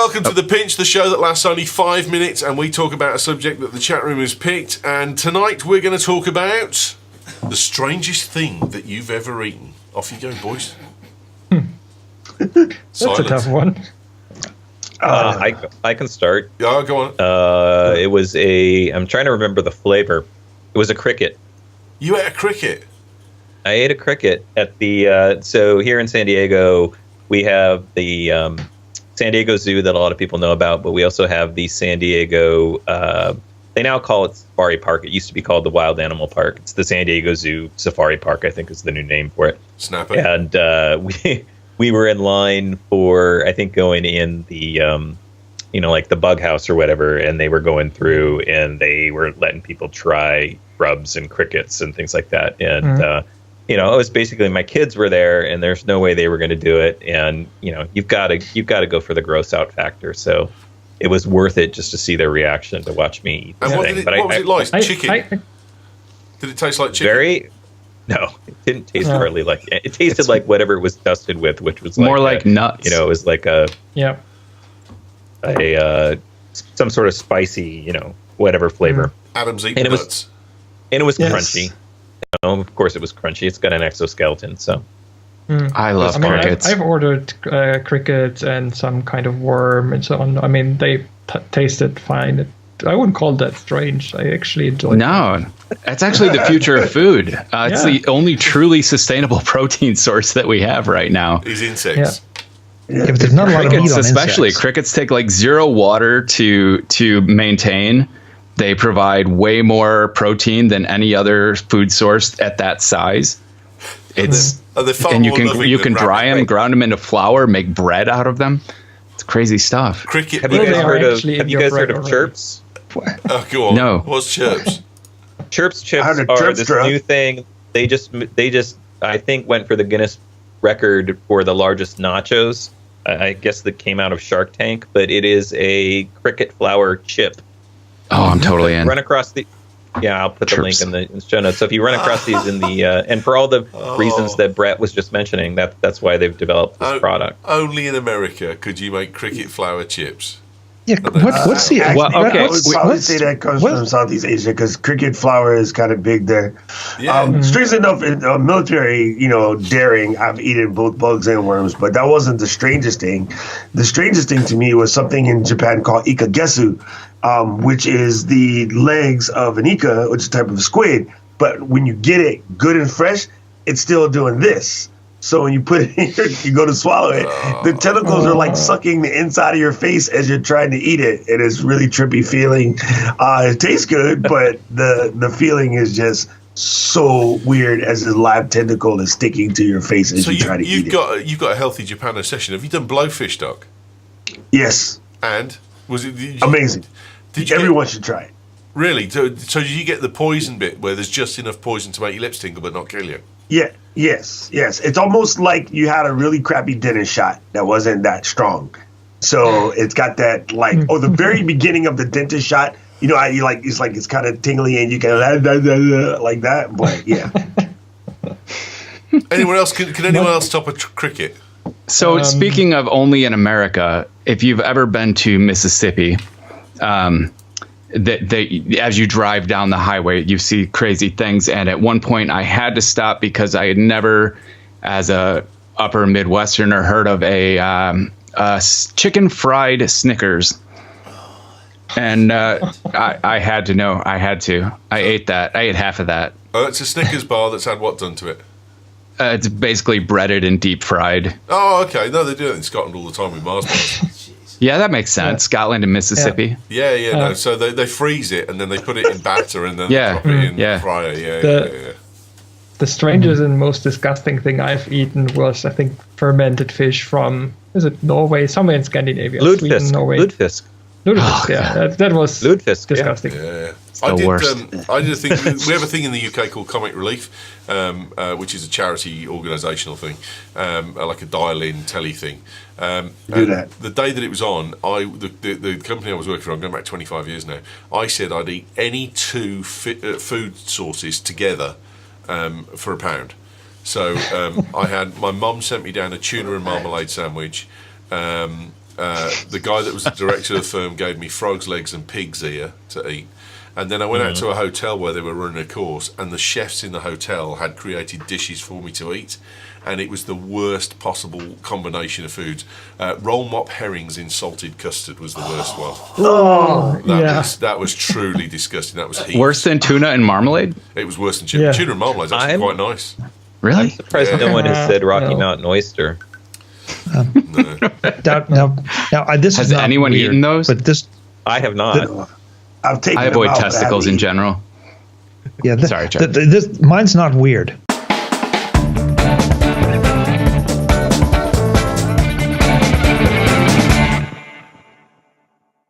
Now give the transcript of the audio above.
welcome to The Pinch, the show that lasts only 5 minutes, and we talk about a subject that the chat room has picked. And tonight we're going to talk about the strangest thing that you've ever eaten. Off you go, boys. That's a tough one. I can start. Yeah, go on. It was I'm trying to remember the flavor. It was a cricket. You ate a cricket? I ate a cricket at the, so here in San Diego, we have the San Diego Zoo that a lot of people know about, but we also have the San Diego, they now call it Safari Park. It used to be called the Wild Animal Park. It's the San Diego Zoo Safari Park, I think is the new name for it. Snap it. And we were in line for, I think, going in the, like the bug house or whatever, and they were going through and they were letting people try grubs and crickets and things like that. And, it was basically my kids were there and there's no way they were going to do it. And, you've got to go for the gross out factor. So it was worth it just to see their reaction to watch me eat this thing. What was it like? Chicken? Did it taste like chicken? No, it didn't taste hardly like it. It tasted like whatever it was dusted with, which was more like nuts. It was like some sort of spicy, whatever flavor. Adam's eating nuts. And it was crunchy. Of course, it was crunchy. It's got an exoskeleton, so. I love crickets. I've ordered crickets and some kind of worm and so on. I mean, they tasted fine. I wouldn't call that strange. I actually enjoyed it. No, that's actually the future of food. It's the only truly sustainable protein source that we have right now. These insects. Yeah, but there's not a lot of meat on especially insects. Crickets take like zero water to maintain. They provide way more protein than any other food source at that size. And you can dry them, ground them into flour, make bread out of them. It's crazy stuff. Cricket. Have you guys heard of chirps? Oh, go on. No. What's chirps? Chirps chips are this new thing. They just I think went for the Guinness record for the largest nachos. I guess that came out of Shark Tank, but it is a cricket flour chip. Oh, I'm totally in. Run across the. Yeah, I'll put the link in the show notes. So if you run across these in the and for all the reasons that Brett was just mentioning, that's why they've developed this product. Only in America could you make cricket flour chips. Yeah, what's the... I would probably say that comes from Southeast Asia because cricket flour is kind of big there. Yeah. Strangely enough, in military, daring, I've eaten both bugs and worms, but that wasn't the strangest thing. The strangest thing to me was something in Japan called ikagesu, which is the legs of an ika, which is a type of squid. But when you get it good and fresh, it's still doing this. So when you put it in here, you go to swallow it, the tentacles are like sucking the inside of your face as you're trying to eat it. It is really trippy feeling. It tastes good, but the feeling is just so weird as the live tentacle is sticking to your face as you try to eat it. You've got a healthy Japan session. Have you done blowfish, Doc? Yes. And was it amazing? Everyone should try it. Really? So did you get the poison bit where there's just enough poison to make your lips tingle but not kill you? Yeah. Yes. It's almost like you had a really crappy dentist shot that wasn't that strong. So it's got that the very beginning of the dentist shot. It's kind of tingly and you can like that. But yeah. Anyone else? Can anyone else top a cricket? So speaking of only in America, if you've ever been to Mississippi, as you drive down the highway, you see crazy things. And at one point I had to stop because I had never, as a upper Midwesterner, heard of a chicken fried Snickers. And I had to know. I ate that. I ate half of that. Oh, it's a Snickers bar that's had what done to it? It's basically breaded and deep fried. Oh, okay. No, they do it in Scotland all the time with Mars bars. Yeah, that makes sense. Yeah. Scotland and Mississippi. Yeah. No, so they freeze it and then they put it in batter and then they drop it in the fryer. Yeah. The strangest and most disgusting thing I've eaten was, I think, fermented fish from, is it Norway? Somewhere in Scandinavia. Sweden, Norway. Lutefisk. That was Lutefisk, disgusting. Yeah. I did a thing. We have a thing in the UK called Comic Relief, which is a charity organisational thing, like a dial-in telly thing. Do that. The day that it was on, the company I was working for, I'm going back 25 years now, I said I'd eat any two food sources together for £1. So I had, my mum sent me down a tuna and marmalade sandwich, the guy that was the director of the firm gave me frog's legs and pig's ear to eat. And then I went out to a hotel where they were running a course, and the chefs in the hotel had created dishes for me to eat, and it was the worst possible combination of foods. Roll mop herrings in salted custard was the worst one. That was truly disgusting. That was heaps. Worse than tuna and marmalade? It was worse than tuna. Yeah. Tuna and marmalade is actually quite nice. Really? I'm surprised no one has said Rocky Mountain oyster. No. Now, this Has is not anyone weird, eaten those? But this, I have not. I've taken I them avoid out, testicles in general. yeah, Sorry, Chuck. mine's not weird.